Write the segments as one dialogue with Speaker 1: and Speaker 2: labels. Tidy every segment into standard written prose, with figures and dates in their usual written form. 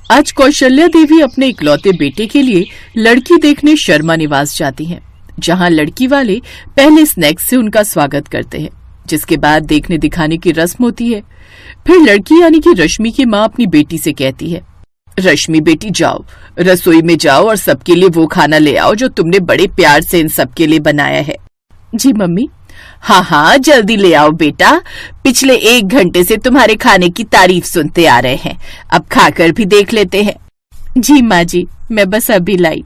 Speaker 1: आज कौशल्या देवी अपने इकलौते बेटे के लिए लड़की देखने शर्मा निवास जाती हैं, जहां लड़की वाले पहले स्नैक्स से उनका स्वागत करते हैं, जिसके बाद देखने दिखाने की रस्म होती है। फिर लड़की यानी कि रश्मि की माँ अपनी बेटी से कहती है, रश्मि बेटी जाओ, रसोई में जाओ और सबके लिए वो खाना ले आओ जो तुमने बड़े प्यार से इन सबके लिए बनाया है। जी मम्मी। हाँ हाँ जल्दी ले आओ बेटा, पिछले 1 घंटे से तुम्हारे खाने की तारीफ सुनते आ रहे हैं, अब खाकर भी देख लेते हैं। जी माँ जी, मैं बस अभी लाई।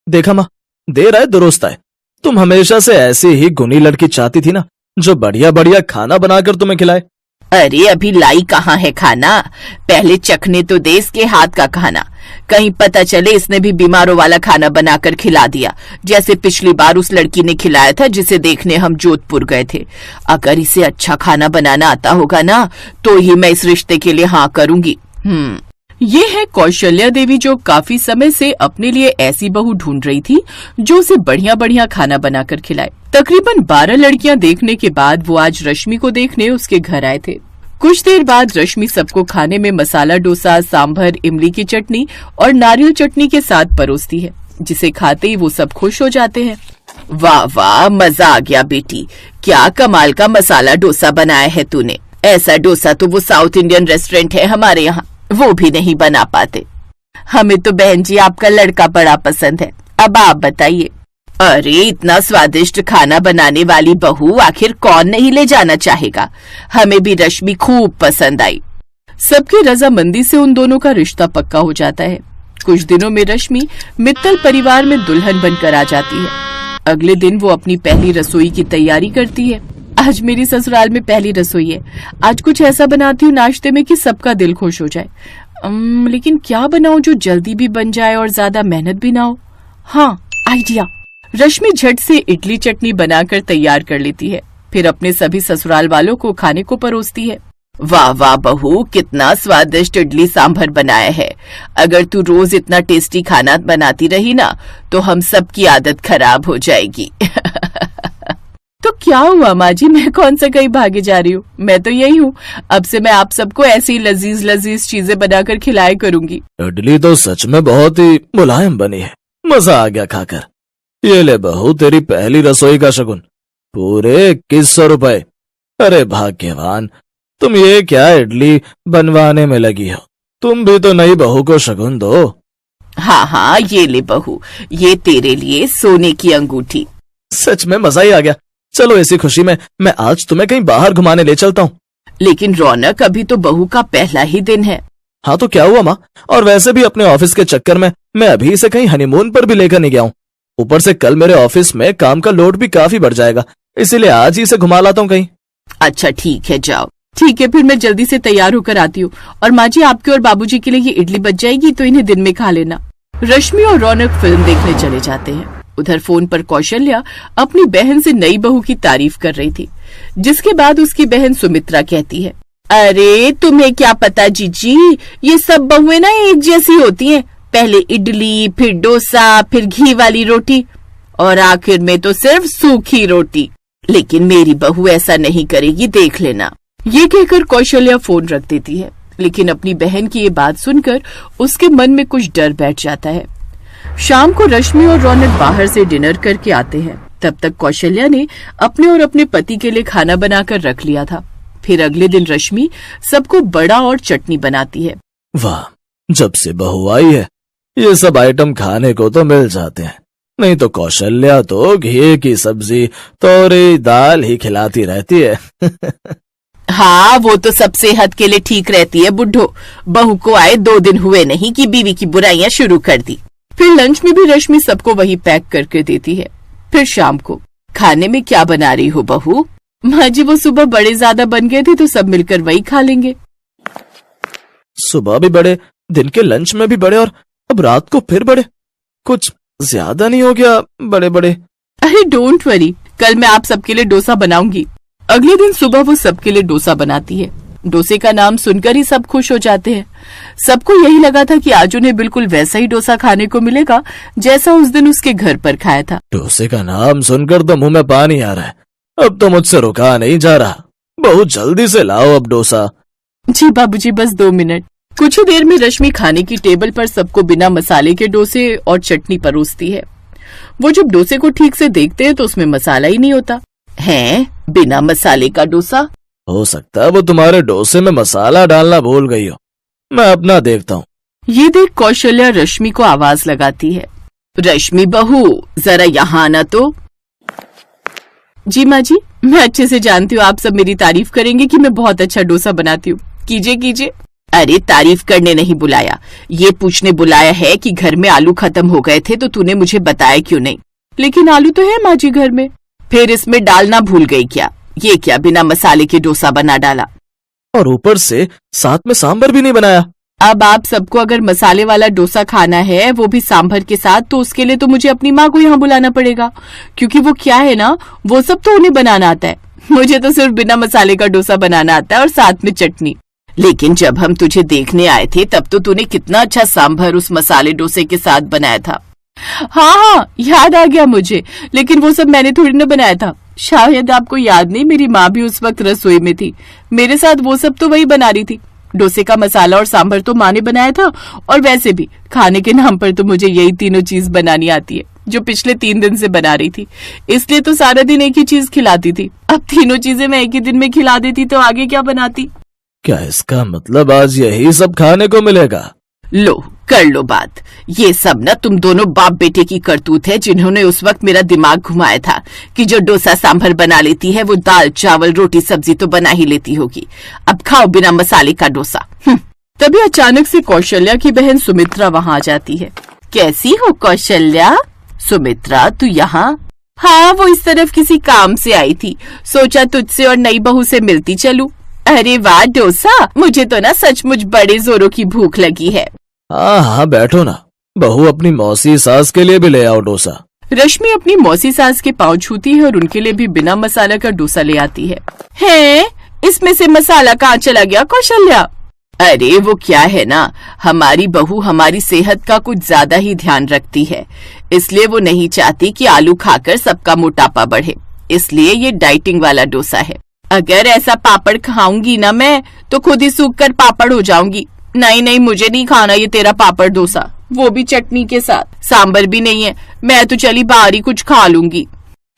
Speaker 2: देखा माँ, देर आए दुरुस्त आए। तुम हमेशा से ऐसी ही गुनी लड़की चाहती थी ना, जो बढ़िया बढ़िया खाना बनाकर तुम्हें खिलाए।
Speaker 1: अरे अभी लाई कहाँ है खाना, पहले चखने तो दे इसके हाथ का खाना, कहीं पता चले इसने भी बीमारों वाला खाना बनाकर खिला दिया, जैसे पिछली बार उस लड़की ने खिलाया था जिसे देखने हम जोधपुर गए थे। अगर इसे अच्छा खाना बनाना आता होगा ना, तो ही मैं इस रिश्ते के लिए हाँ करूंगी। ये है कौशल्या देवी, जो काफी समय से अपने लिए ऐसी बहू ढूंढ रही थी जो उसे बढ़िया बढ़िया खाना बनाकर खिलाए। तकरीबन 12 लड़कियां देखने के बाद वो आज रश्मि को देखने उसके घर आए थे। कुछ देर बाद रश्मि सबको खाने में मसाला डोसा, सांभर, इमली की चटनी और नारियल चटनी के साथ परोसती है, जिसे खाते ही वो सब खुश हो जाते हैं। वाह वाह, मजा आ गया बेटी, क्या कमाल का मसाला डोसा बनाया है तूने। ऐसा डोसा तो वो साउथ इंडियन रेस्टोरेंट है हमारे यहाँ, वो भी नहीं बना पाते। हमें तो बहन जी आपका लड़का बड़ा पसंद है, अब आप बताइए। अरे इतना स्वादिष्ट खाना बनाने वाली बहू आखिर कौन नहीं ले जाना चाहेगा, हमें भी रश्मि खूब पसंद आई। सबकी रजामंदी से उन दोनों का रिश्ता पक्का हो जाता है। कुछ दिनों में रश्मि मित्तल परिवार में दुल्हन बनकर आ जाती है। अगले दिन वो अपनी पहली रसोई की तैयारी करती है। आज मेरी ससुराल में पहली रसोई है, आज कुछ ऐसा बनाती हूँ नाश्ते में कि सबका दिल खुश हो जाए। लेकिन क्या बनाऊं जो जल्दी भी बन जाए और ज्यादा मेहनत भी ना हो। हाँ, आइडिया। रश्मि झट से इडली चटनी बनाकर तैयार कर लेती है, फिर अपने सभी ससुराल वालों को खाने को परोसती है। वाह वाह बहू, कितना स्वादिष्ट इडली सांभर बनाया है। अगर तू रोज इतना टेस्टी खाना बनाती रही ना, तो हम सबकी आदत खराब हो जाएगी। तो क्या हुआ माँ जी, मैं कौन सा कहीं भागे जा रही हूँ, मैं तो यही हूँ। अब से मैं आप सबको ऐसी लजीज लजीज चीजें बनाकर खिलाया करूंगी।
Speaker 2: इडली तो सच में बहुत ही मुलायम बनी है, मजा आ गया खाकर। ये ले बहू तेरी पहली रसोई का शगुन, पूरे 2100 रुपए। अरे भाग्यवान, तुम ये क्या इडली बनवाने में लगी हो, तुम भी तो नई बहू को शगुन दो।
Speaker 1: हाँ हाँ ये ले बहू, ये तेरे लिए सोने की अंगूठी।
Speaker 2: सच में मजा ही आ गया। चलो इसी खुशी में मैं आज तुम्हें कहीं बाहर घुमाने ले चलता हूँ।
Speaker 1: लेकिन रौनक, अभी तो बहू का पहला ही दिन है।
Speaker 2: हाँ तो क्या हुआ माँ, और वैसे भी अपने ऑफिस के चक्कर में मैं अभी इसे कहीं हनीमून पर भी लेकर नहीं गया हूँ। ऊपर से कल मेरे ऑफिस में काम का लोड भी काफी बढ़ जाएगा, इसीलिए आज ही इसे घुमा लाता हूँ कहीं।
Speaker 1: अच्छा ठीक है, जाओ। ठीक है, फिर मैं जल्दी से तैयार होकर आती हूँ। और माँ जी, आपके और बाबूजी के लिए ये इडली बच जाएगी, तो इन्हें दिन में खा लेना। रश्मि और रौनक फिल्म देखने चले जाते हैं। उधर फोन पर कौशल्या अपनी बहन से नई बहू की तारीफ कर रही थी, जिसके बाद उसकी बहन सुमित्रा कहती है, अरे तुम्हें क्या पता जीजी, ये सब बहुएं ना एक जैसी होती हैं। पहले इडली, फिर डोसा, फिर घी वाली रोटी और आखिर में तो सिर्फ सूखी रोटी। लेकिन मेरी बहू ऐसा नहीं करेगी, देख लेना। ये कहकर कौशल्या फोन रख देती है, लेकिन अपनी बहन की ये बात सुनकर उसके मन में कुछ डर बैठ जाता है। शाम को रश्मि और रौनक बाहर से डिनर करके आते हैं। तब तक कौशल्या ने अपने और अपने पति के लिए खाना बनाकर रख लिया था। फिर अगले दिन रश्मि सबको बड़ा और चटनी बनाती है।
Speaker 2: वाह, जब से बहू आई है ये सब आइटम खाने को तो मिल जाते हैं, नहीं तो कौशल्या तो घी की सब्जी, तोरी, दाल ही खिलाती रहती है।
Speaker 1: हाँ, वो तो सब सेहत के लिए ठीक रहती है बुड्ढो। बहू को आए 2 दिन हुए नहीं कि बीवी की बुराइयां शुरू कर दी। फिर लंच में भी रश्मि सबको वही पैक करके देती है। फिर शाम को खाने में क्या बना रही हो बहू? माँ जी, वो सुबह बड़े ज्यादा बन गए थे, तो सब मिलकर वही खा लेंगे।
Speaker 2: सुबह भी बड़े, दिन के लंच में भी बड़े, और अब रात को फिर बड़े। कुछ ज्यादा नहीं हो गया बड़े बड़े?
Speaker 1: अरे डोंट वरी, कल मैं आप सबके लिए डोसा बनाऊंगी। अगले दिन सुबह वो सबके लिए डोसा बनाती है। डोसे का नाम सुनकर ही सब खुश हो जाते हैं। सबको यही लगा था कि आज उन्हें बिल्कुल वैसा ही डोसा खाने को मिलेगा जैसा उस दिन उसके घर पर खाया था।
Speaker 2: डोसे का नाम सुनकर तो मुंह में पानी आ रहा है, अब तो मुझसे रुका नहीं जा रहा। बहुत जल्दी से लाओ अब डोसा।
Speaker 1: जी बाबूजी, बस 2 मिनट। कुछ ही देर में रश्मि खाने की टेबल पर सबको बिना मसाले के डोसे और चटनी परोसती है। वो जब डोसे को ठीक से देखते हैं तो उसमें मसाला ही नहीं होता है। बिना मसाले का डोसा?
Speaker 2: हो सकता है वो तुम्हारे डोसे में मसाला डालना भूल गई हो, मैं अपना देखता हूँ।
Speaker 1: ये देख कौशल्या रश्मि को आवाज लगाती है। रश्मि बहू, जरा यहाँ आना तो। जी माँ जी, मैं अच्छे से जानती हूँ आप सब मेरी तारीफ करेंगे कि मैं बहुत अच्छा डोसा बनाती हूँ। कीजिए कीजिए। अरे तारीफ करने नहीं बुलाया, ये पूछने बुलाया है कि घर में आलू खत्म हो गए थे तो तूने मुझे बताया क्यों नहीं। लेकिन आलू तो है माँ जी घर में। फिर इसमें डालना भूल गई क्या? ये क्या बिना मसाले के डोसा बना डाला?
Speaker 2: और ऊपर से साथ में सांभर भी नहीं बनाया।
Speaker 1: अब आप सबको अगर मसाले वाला डोसा खाना है, वो भी सांभर के साथ, तो उसके लिए तो मुझे अपनी माँ को यहाँ बुलाना पड़ेगा, क्योंकि वो क्या है ना, वो सब तो उन्हें बनाना आता है। मुझे तो सिर्फ बिना मसाले का डोसा बनाना आता है और साथ में चटनी। लेकिन जब हम तुझे देखने आए थे तब तो तूने कितना अच्छा सांभर उस मसाले डोसे के साथ बनाया था। हाँ, याद आ गया मुझे, लेकिन वो सब मैंने थोड़ी ना बनाया था। शायद आपको याद नहीं, मेरी माँ भी उस वक्त रसोई में थी, मेरे साथ वो सब तो वही बना रही थी। डोसे का मसाला और सांभर तो माँ ने बनाया था, और वैसे भी खाने के नाम पर तो मुझे यही तीनों चीज बनानी आती है, जो पिछले 3 दिन से बना रही थी। इसलिए तो सारा दिन एक ही चीज खिलाती थी। अब तीनों चीजें मैं एक ही दिन में खिला देती तो आगे क्या बनाती?
Speaker 2: क्या इसका मतलब आज यही सब खाने को मिलेगा?
Speaker 1: लो कर लो बात। ये सब ना तुम दोनों बाप बेटे की करतूत है, जिन्होंने उस वक्त मेरा दिमाग घुमाया था कि जो डोसा सांभर बना लेती है वो दाल चावल रोटी सब्जी तो बना ही लेती होगी। अब खाओ बिना मसाले का डोसा। तभी अचानक से कौशल्या की बहन सुमित्रा वहाँ आ जाती है। कैसी हो कौशल्या? सुमित्रा तू यहाँ? हाँ, वो इस तरफ किसी काम से आई थी, सोचा तुझसे और नई बहू से मिलती चलूं। अरे वाह डोसा, मुझे तो ना सचमुच बड़े जोरों की भूख लगी है।
Speaker 2: हाँ हाँ बैठो ना, बहू अपनी मौसी सास के लिए भी ले आओ डोसा।
Speaker 1: रश्मि अपनी मौसी सास के पाँव छूती है और उनके लिए भी बिना मसाला का डोसा ले आती है। इसमें से मसाला कहाँ चला गया कौशल्या? अरे वो क्या है ना, हमारी बहू हमारी सेहत का कुछ ज्यादा ही ध्यान रखती है, इसलिए वो नहीं चाहती कि आलू खाकर सबका मोटापा बढ़े, इसलिए ये डाइटिंग वाला डोसा है। अगर ऐसा पापड़ खाऊंगी ना मैं तो खुद ही सूख कर पापड़ हो जाऊंगी। नहीं नहीं, मुझे नहीं खाना ये तेरा पापड़ डोसा, वो भी चटनी के साथ, सांबर भी नहीं है। मैं तो चली बाहर ही कुछ खा लूंगी।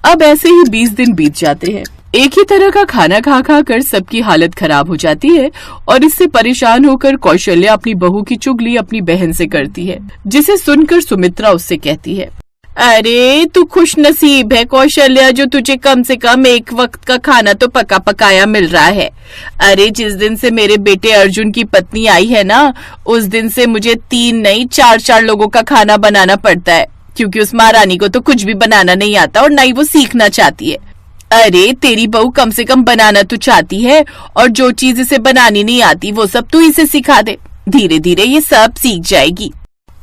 Speaker 1: अब ऐसे ही 20 दिन बीत जाते हैं। एक ही तरह का खाना खा खा कर सबकी हालत खराब हो जाती है और इससे परेशान होकर कौशल्या अपनी बहू की चुगली अपनी बहन से करती है, जिसे सुनकर सुमित्रा उससे कहती है, अरे तू खुश नसीब है कौशल्या, जो तुझे कम से कम एक वक्त का खाना तो पका पकाया मिल रहा है। अरे जिस दिन से मेरे बेटे अर्जुन की पत्नी आई है ना, उस दिन से मुझे 3 नहीं 4 लोगों का खाना बनाना पड़ता है, क्योंकि उस महारानी को तो कुछ भी बनाना नहीं आता और न ही वो सीखना चाहती है। अरे तेरी बहू कम से कम बनाना तो चाहती है, और जो चीज इसे बनानी नहीं आती वो सब तू इसे सिखा दे, धीरे धीरे ये सब सीख जाएगी।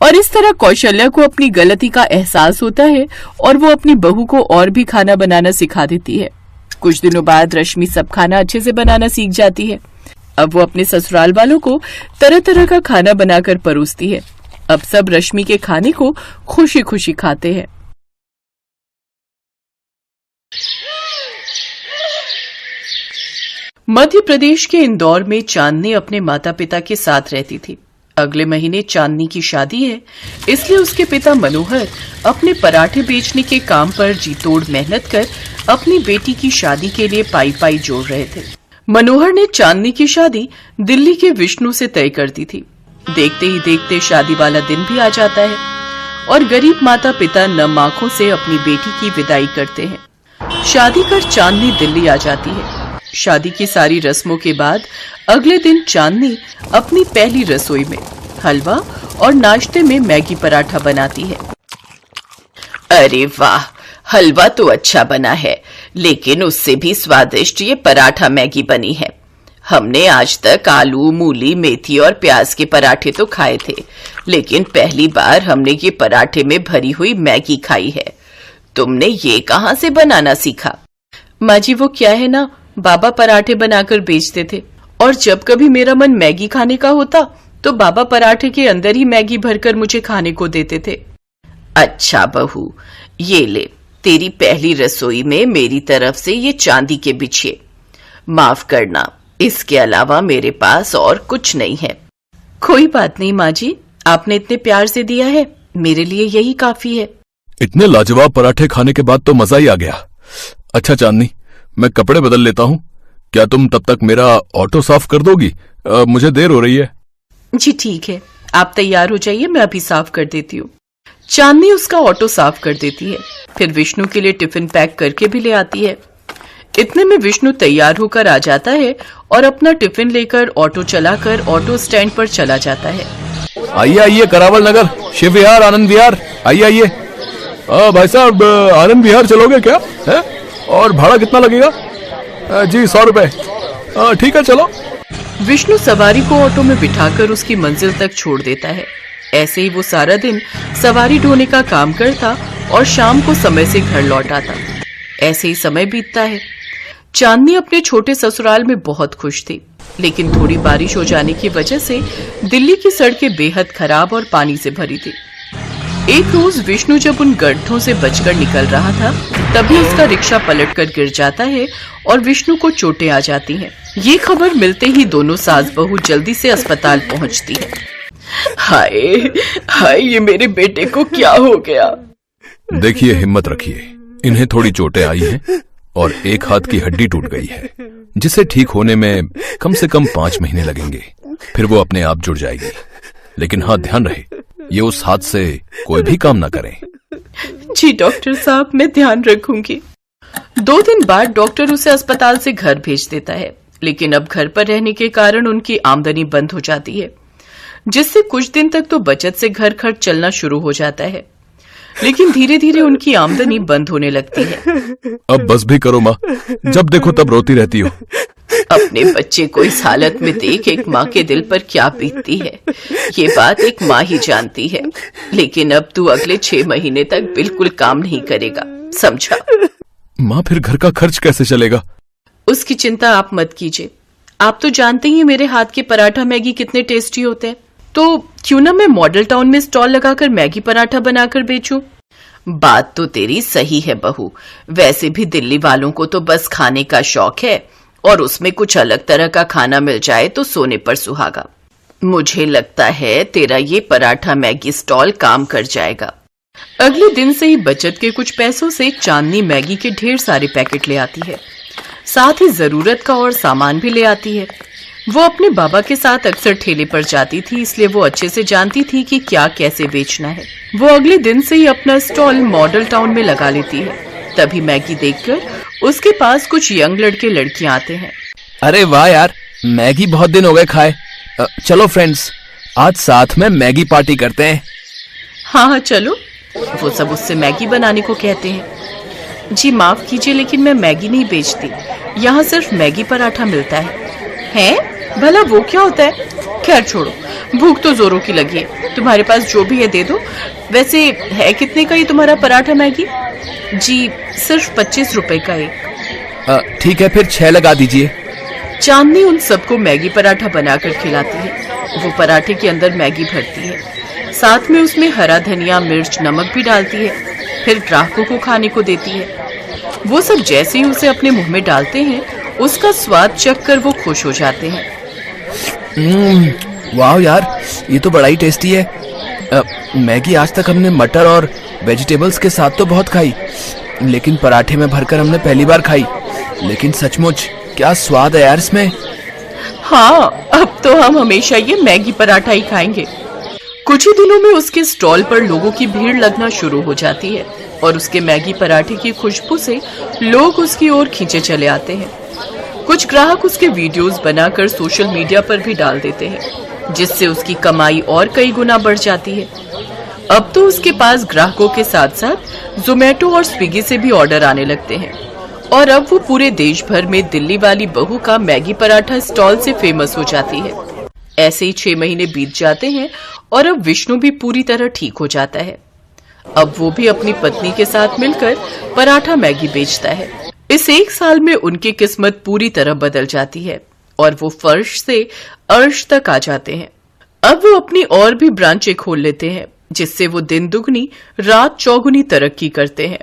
Speaker 1: और इस तरह कौशल्या को अपनी गलती का एहसास होता है और वो अपनी बहू को और भी खाना बनाना सिखा देती है। कुछ दिनों बाद रश्मि सब खाना अच्छे से बनाना सीख जाती है। अब वो अपने ससुराल वालों को तरह तरह का खाना बनाकर परोसती है। अब सब रश्मि के खाने को खुशी खुशी खाते हैं। मध्य प्रदेश के इंदौर में चांदनी अपने माता पिता के साथ रहती थी। अगले महीने चांदनी की शादी है, इसलिए उसके पिता मनोहर अपने पराठे बेचने के काम पर जी तोड़ मेहनत कर अपनी बेटी की शादी के लिए पाई पाई जोड़ रहे थे। मनोहर ने चांदनी की शादी दिल्ली के विष्णु से तय कर दी थी। देखते ही देखते शादी वाला दिन भी आ जाता है और गरीब माता पिता नम आंखों से अपनी बेटी की विदाई करते हैं। शादी कर चांदनी दिल्ली आ जाती है। शादी की सारी रस्मों के बाद अगले दिन चांदनी अपनी पहली रसोई में हलवा और नाश्ते में मैगी पराठा बनाती है। अरे वाह, हलवा तो अच्छा बना है, लेकिन उससे भी स्वादिष्ट ये पराठा मैगी बनी है। हमने आज तक आलू मूली मेथी और प्याज के पराठे तो खाए थे, लेकिन पहली बार हमने ये पराठे में भरी हुई मैगी खाई है। तुमने ये कहाँ से बनाना सीखा? माँ जी वो क्या है ना, बाबा पराठे बनाकर बेचते थे और जब कभी मेरा मन मैगी खाने का होता तो बाबा पराठे के अंदर ही मैगी भरकर मुझे खाने को देते थे। अच्छा बहू, ये ले तेरी पहली रसोई में मेरी तरफ से ये चांदी के बिछिए। माफ करना, इसके अलावा मेरे पास और कुछ नहीं है। कोई बात नहीं माँ जी, आपने इतने प्यार से दिया है, मेरे लिए यही काफी है।
Speaker 3: इतने लाजवाब पराठे खाने के बाद तो मजा ही आ गया। अच्छा चांदनी, मैं कपड़े बदल लेता हूँ, क्या तुम तब तक मेरा ऑटो साफ कर दोगी? मुझे देर हो रही है।
Speaker 1: जी ठीक है, आप तैयार हो जाइए, मैं अभी साफ कर देती हूँ। चांदनी उसका ऑटो साफ कर देती है, फिर विष्णु के लिए टिफिन पैक करके भी ले आती है। इतने में विष्णु तैयार होकर आ जाता है और अपना टिफिन लेकर ऑटो चलाकर ऑटो स्टैंड पर चला जाता है।
Speaker 3: आइए आइए, करावल नगर, शिव विहार, आनंद विहार, आइए आइए। भाई साहब, आनंद विहार चलोगे क्या है? और भाड़ा कितना लगेगा? जी 100 रुपए। ठीक है, चलो।
Speaker 1: विष्णु सवारी को ऑटो में बिठाकर उसकी मंजिल तक छोड़ देता है। ऐसे ही वो सारा दिन सवारी ढोने का काम करता और शाम को समय से घर लौट आता। ऐसे ही समय बीतता है। चांदनी अपने छोटे ससुराल में बहुत खुश थी, लेकिन थोड़ी बारिश हो जाने की वजह से दिल्ली की सड़कें बेहद खराब और पानी से भरी थी। एक रोज विष्णु जब उन गड्ढों से बचकर निकल रहा था, तभी उसका रिक्शा पलटकर गिर जाता है और विष्णु को चोटें आ जाती हैं। ये खबर मिलते ही दोनों सास बहू जल्दी से अस्पताल पहुंचती है। हाय हाय, ये मेरे बेटे को क्या हो गया?
Speaker 3: देखिए, हिम्मत रखिए, इन्हें थोड़ी चोटें आई हैं और एक हाथ की हड्डी टूट गई है, जिसे ठीक होने में कम से कम 5 महीने लगेंगे। फिर वो अपने आप जुड़ जाएगी। लेकिन हाँ, ध्यान रहे, ये उस हाथ से कोई भी काम ना करें।
Speaker 1: जी डॉक्टर साहब, मैं ध्यान रखूंगी। 2 दिन बाद डॉक्टर उसे अस्पताल से घर भेज देता है, लेकिन अब घर पर रहने के कारण उनकी आमदनी बंद हो जाती है, जिससे कुछ दिन तक तो बचत से घर खर्च चलना शुरू हो जाता है, लेकिन धीरे धीरे उनकी आमदनी बंद होने लगती है।
Speaker 3: अब बस भी करो माँ, जब देखो तब रोती रहती हो।
Speaker 1: अपने बच्चे को इस हालत में देख एक माँ के दिल पर क्या बीतती है, ये बात एक माँ ही जानती है। लेकिन अब तू अगले 6 महीने तक बिल्कुल काम नहीं करेगा, समझा?
Speaker 3: माँ, फिर घर का खर्च कैसे चलेगा?
Speaker 1: उसकी चिंता आप मत कीजिए। आप तो जानते ही मेरे हाथ के पराठा मैगी कितने टेस्टी होते हैं, तो क्यों ना मैं मॉडल टाउन में स्टॉल लगाकर मैगी पराठा बनाकर बेचूं? बात तो तेरी सही है बहू, वैसे भी दिल्ली वालों को तो बस खाने का शौक है, और उसमें कुछ अलग तरह का खाना मिल जाए तो सोने पर सुहागा। मुझे लगता है तेरा ये पराठा मैगी स्टॉल काम कर जाएगा। अगले दिन से ही बचत के कुछ पैसों से चांदनी मैगी के ढेर सारे पैकेट ले आती है, साथ ही जरूरत का और सामान भी ले आती है। वो अपने बाबा के साथ अक्सर ठेले पर जाती थी, इसलिए वो अच्छे से जानती थी कि क्या कैसे बेचना है। वो अगले दिन से ही अपना स्टॉल मॉडल टाउन में लगा लेती है। तभी मैगी देखकर उसके पास कुछ यंग लड़के लड़कियां आते हैं।
Speaker 2: अरे वाह यार, मैगी बहुत दिन हो गए खाए। चलो फ्रेंड्स, आज साथ में मैगी पार्टी करते हैं।
Speaker 1: हाँ चलो। वो सब उससे मैगी बनाने को कहते हैं। जी माफ कीजिए, लेकिन मैं मैगी नहीं बेचती, यहाँ सिर्फ मैगी पराठा मिलता है? भला वो क्या होता है? खैर छोड़ो, भूख तो जोरों की लगी है, तुम्हारे पास जो भी है दे दो। वैसे है कितने का ये तुम्हारा पराठा मैगी? जी सिर्फ 25 रुपए का एक।
Speaker 2: ठीक है, फिर 6 लगा दीजिए।
Speaker 1: चांदनी उन सबको मैगी पराठा बनाकर खिलाती है। वो पराठे के अंदर मैगी भरती है, साथ में उसमें हरा धनिया, मिर्च, नमक भी डालती है, फिर ग्राहकों को खाने को देती है। वो सब जैसे ही उसे अपने मुंह में डालते हैं, उसका स्वाद चख कर वो खुश हो जाते हैं।
Speaker 2: वाह यार, ये तो बड़ा ही टेस्टी है। मैगी आज तक हमने मटर और वेजिटेबल्स के साथ तो बहुत खाई, लेकिन पराठे में भरकर हमने पहली बार खाई। लेकिन सचमुच क्या स्वाद है यार इसमें।
Speaker 1: हाँ, अब तो हम हमेशा ये मैगी पराठा ही खाएंगे। कुछ ही दिनों में उसके स्टॉल पर लोगों की भीड़ लगना शुरू हो जाती है और उसके मैगी पराठे की खुशबू से लोग उसकी ओर खींचे चले आते हैं। कुछ ग्राहक उसके वीडियोस बनाकर सोशल मीडिया पर भी डाल देते हैं, जिससे उसकी कमाई और कई गुना बढ़ जाती है। अब तो उसके पास ग्राहकों के साथ साथ जोमेटो और स्विगी से भी ऑर्डर आने लगते हैं, और अब वो पूरे देश भर में दिल्ली वाली बहू का मैगी पराठा स्टॉल से फेमस हो जाती है। ऐसे ही 6 महीने बीत जाते हैं और अब विष्णु भी पूरी तरह ठीक हो जाता है। अब वो भी अपनी पत्नी के साथ मिलकर पराठा मैगी बेचता है। इस 1 साल में उनकी किस्मत पूरी तरह बदल जाती है और वो फर्श से अर्श तक आ जाते हैं। अब वो अपनी और भी ब्रांचें खोल लेते हैं, जिससे वो दिन दुगनी रात चौगुनी तरक्की करते हैं।